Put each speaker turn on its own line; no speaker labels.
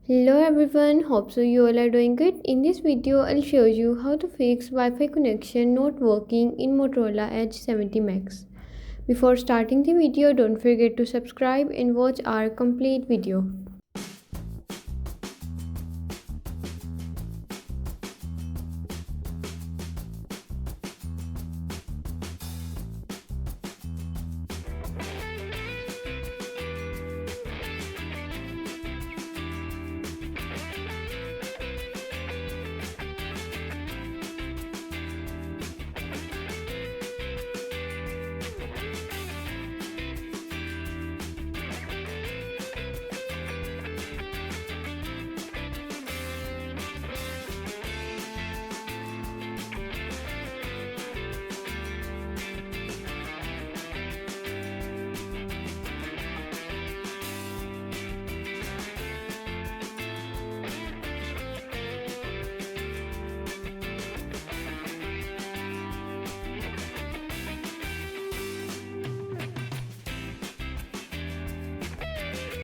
Hello everyone, hope so you all are doing good. In this video, I'll show you how to fix Wi-Fi connection not working in Motorola Edge 70 Max. Before starting the video, don't forget to subscribe and watch our complete video.